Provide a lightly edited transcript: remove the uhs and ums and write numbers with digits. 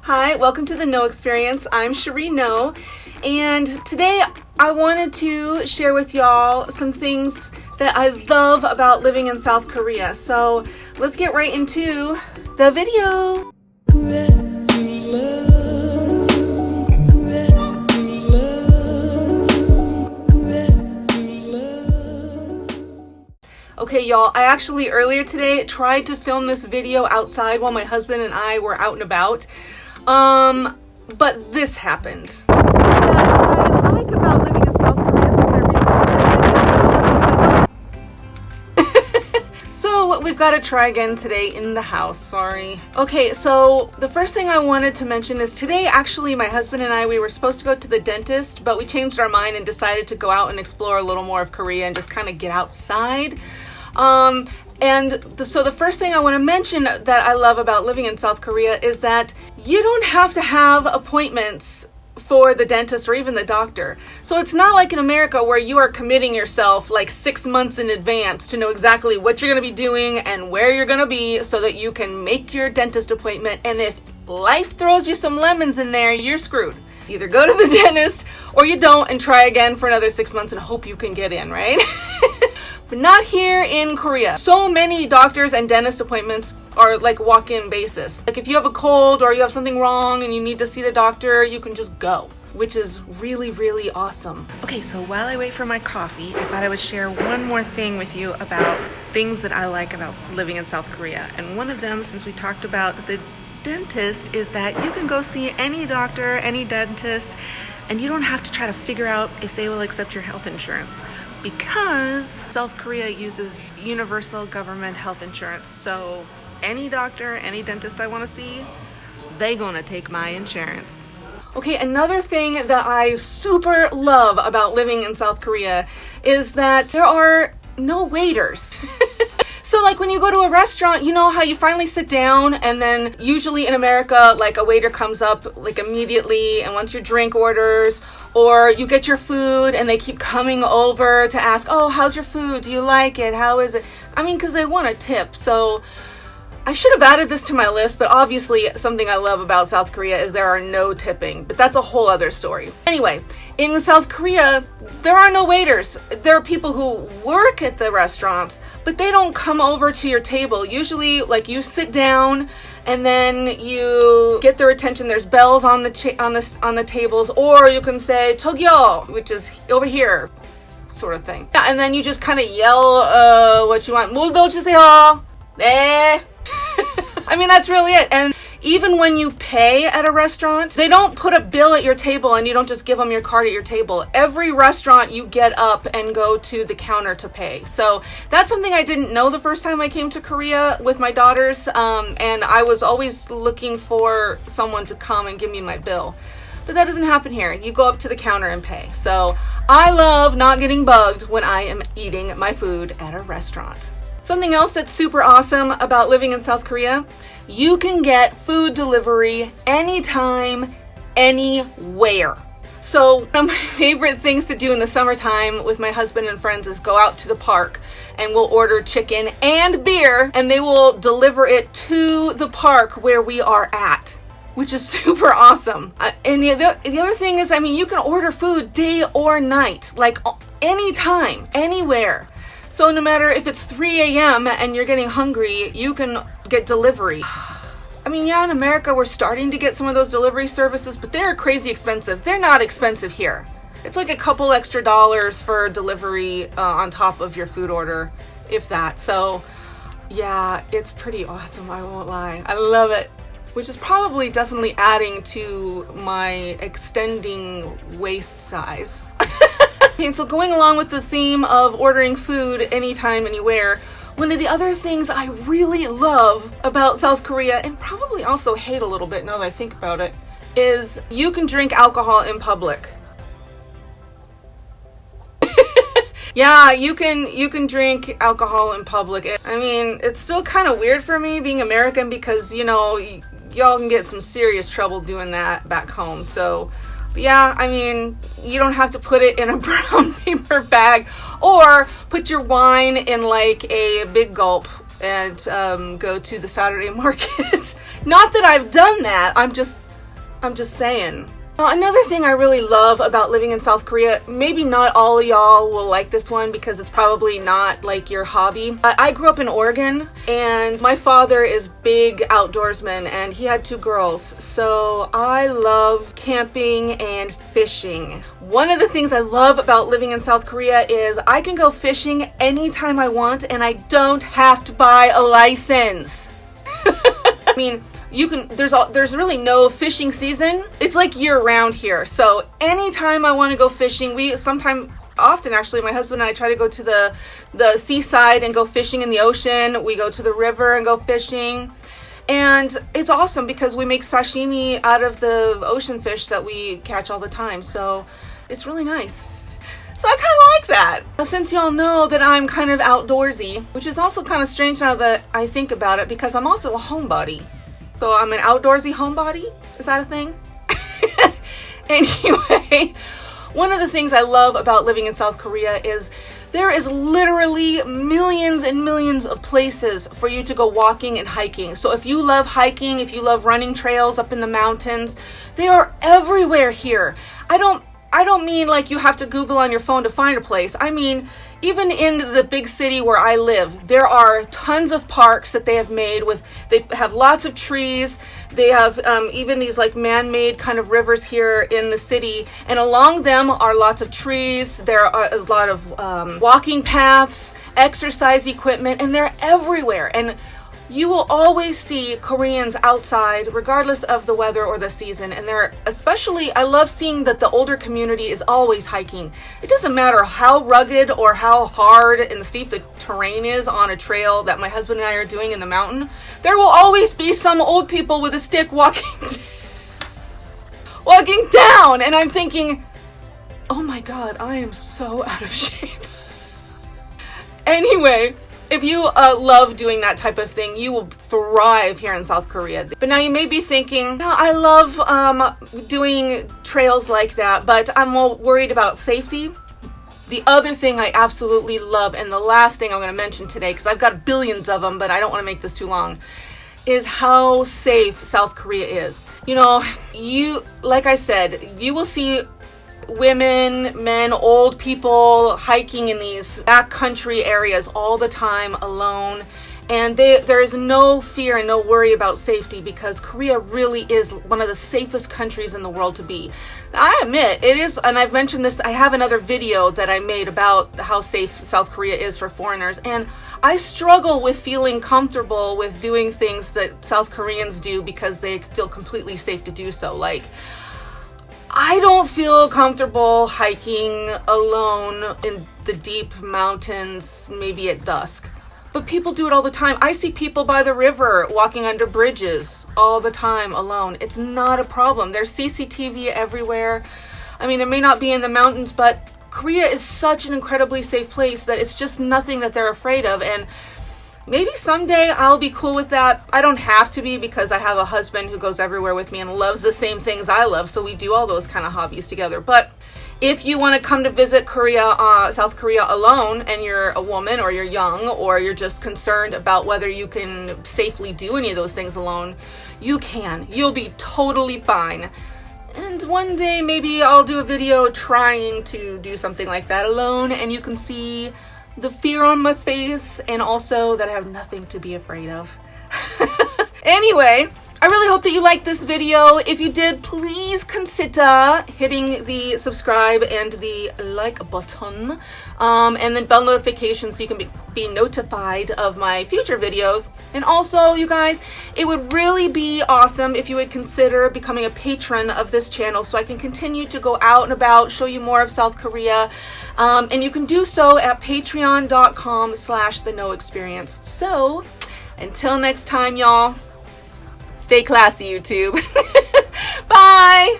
Hi, welcome to the No Experience. I'm Cherie No, and today I wanted to share with y'all some things that I love about living in South Korea. So let's get right into the video. Okay, y'all, I actually earlier today tried to film this video outside while my husband and I were out and about. But this happened. What I like about living in South Korea since So we've got to try again today in the house, sorry. Okay, so the first thing I wanted to mention is today, actually, my husband and I, we were supposed to go to the dentist, but we changed our mind and decided to go out and explore a little more of Korea and just kind of get outside. So the first thing I want to mention that I love about living in South Korea is that you don't have to have appointments for the dentist or even the doctor. So it's not like in America where you are committing yourself like 6 months in advance to know exactly what you're going to be doing and where you're going to be so that you can make your dentist appointment. And if life throws you some lemons in there, you're screwed. Either go to the dentist or you don't and try again for another 6 months and hope you can get in, right? But not here in Korea. So many doctors and dentist appointments are like walk-in basis. Like if you have a cold or you have something wrong and you need to see the doctor, you can just go, which is really, really awesome. Okay, so while I wait for my coffee, I thought I would share one more thing with you about things that I like about living in South Korea. And one of them, since we talked about the dentist, is that you can go see any doctor, any dentist, and you don't have to try to figure out if they will accept your health insurance. Because South Korea uses universal government health insurance. So any doctor, any dentist I want to see, they gonna take my insurance. Okay, another thing that I super love about living in South Korea is that there are no waiters. So like when you go to a restaurant, you know how you finally sit down and then usually in America, like a waiter comes up like immediately and wants your drink orders, or you get your food and they keep coming over to ask, oh, how's your food? Do you like it? How is it? I mean, because they want a tip. So I should have added this to my list, but obviously something I love about South Korea is there are no tipping, but that's a whole other story. Anyway, in South Korea, there are no waiters. There are people who work at the restaurants, but they don't come over to your table. Usually, like you sit down and then you get their attention. There's bells on the tables, or you can say "저기요," which is over here, sort of thing. Yeah, and then you just kind of yell what you want. 물 더 주세요. 네. I mean, that's really it. And even when you pay at a restaurant, they don't put a bill at your table and you don't just give them your card at your table. Every restaurant you get up and go to the counter to pay. So that's something I didn't know the first time I came to Korea with my daughters. And I was always looking for someone to come and give me my bill. But that doesn't happen here. You go up to the counter and pay. So I love not getting bugged when I am eating my food at a restaurant. Something else that's super awesome about living in South Korea, you can get food delivery anytime, anywhere. So one of my favorite things to do in the summertime with my husband and friends is go out to the park and we'll order chicken and beer and they will deliver it to the park where we are at, which is super awesome. And the other thing is, I mean, you can order food day or night, like anytime, anywhere. So no matter if it's 3 a.m. and you're getting hungry, you can get delivery. I mean, yeah, in America, we're starting to get some of those delivery services, but they're crazy expensive. They're not expensive here. It's like a couple extra dollars for delivery on top of your food order, if that. So yeah, it's pretty awesome, I won't lie. I love it. Which is probably definitely adding to my extending waist size. Okay, so going along with the theme of ordering food anytime, anywhere, one of the other things I really love about South Korea, and probably also hate a little bit now that I think about it, is you can drink alcohol in public. Yeah, you can drink alcohol in public. I mean, it's still kind of weird for me being American because, you know, y'all can get some serious trouble doing that back home. So yeah, I mean, you don't have to put it in a brown paper bag or put your wine in like a big gulp and go to the Saturday market. Not that I've done that. I'm just I'm just saying. Another thing I really love about living in South Korea, maybe not all of y'all will like this one because it's probably not like your hobby. I grew up in Oregon and my father is big outdoorsman and he had 2 girls. So I love camping and fishing. One of the things I love about living in South Korea is I can go fishing anytime I want and I don't have to buy a license. I mean, there's really no fishing season. It's like year round here. So anytime I want to go fishing, often actually, my husband and I try to go to the seaside and go fishing in the ocean. We go to the river and go fishing. And it's awesome because we make sashimi out of the ocean fish that we catch all the time. So it's really nice. So I kind of like that. Since y'all know that I'm kind of outdoorsy, which is also kind of strange now that I think about it because I'm also a homebody. So I'm an outdoorsy homebody? Is that a thing? Anyway, one of the things I love about living in South Korea is there is literally millions and millions of places for you to go walking and hiking. So if you love hiking, if you love running trails up in the mountains, they are everywhere here. I don't mean like you have to Google on your phone to find a place. I mean, even in the big city where I live, there are tons of parks that they have made they have lots of trees. They have even these like man-made kind of rivers here in the city. And along them are lots of trees. There are a lot of walking paths, exercise equipment, and they're everywhere. And you will always see Koreans outside regardless of the weather or the season, and I love seeing that the older community is always hiking. It doesn't matter how rugged or how hard and steep the terrain is on a trail that my husband and I are doing in the mountain, there will always be some old people with a stick walking down, and I'm thinking, oh my god, I am so out of shape. Anyway, if you love doing that type of thing, you will thrive here in South Korea. But now you may be thinking, no, I love doing trails like that, but I'm more worried about safety. The other thing I absolutely love, and the last thing I'm going to mention today, because I've got billions of them, but I don't want to make this too long, is how safe South Korea is. You know, like I said, you will see women, men, old people hiking in these backcountry areas all the time alone, and there is no fear and no worry about safety because Korea really is one of the safest countries in the world to be. I admit it is, and I've mentioned this, I have another video that I made about how safe South Korea is for foreigners, and I struggle with feeling comfortable with doing things that South Koreans do because they feel completely safe to do so. Like, I don't feel comfortable hiking alone in the deep mountains, maybe at dusk. But people do it all the time. I see people by the river walking under bridges all the time alone. It's not a problem. There's CCTV everywhere. I mean, there may not be in the mountains, but Korea is such an incredibly safe place that it's just nothing that they're afraid of. And maybe someday I'll be cool with that. I don't have to be because I have a husband who goes everywhere with me and loves the same things I love. So we do all those kind of hobbies together. But if you want to come to visit South Korea alone, and you're a woman or you're young or you're just concerned about whether you can safely do any of those things alone, you can. You'll be totally fine. And one day maybe I'll do a video trying to do something like that alone, and you can see the fear on my face and also that I have nothing to be afraid of. Anyway, I really hope that you liked this video. If you did, please consider hitting the subscribe and the like button, and then bell notifications so you can be notified of my future videos. And also, you guys, it would really be awesome if you would consider becoming a patron of this channel so I can continue to go out and about, show you more of South Korea. And you can do so at patreon.com/theknowexperience. So, until next time, y'all, stay classy, YouTube. Bye!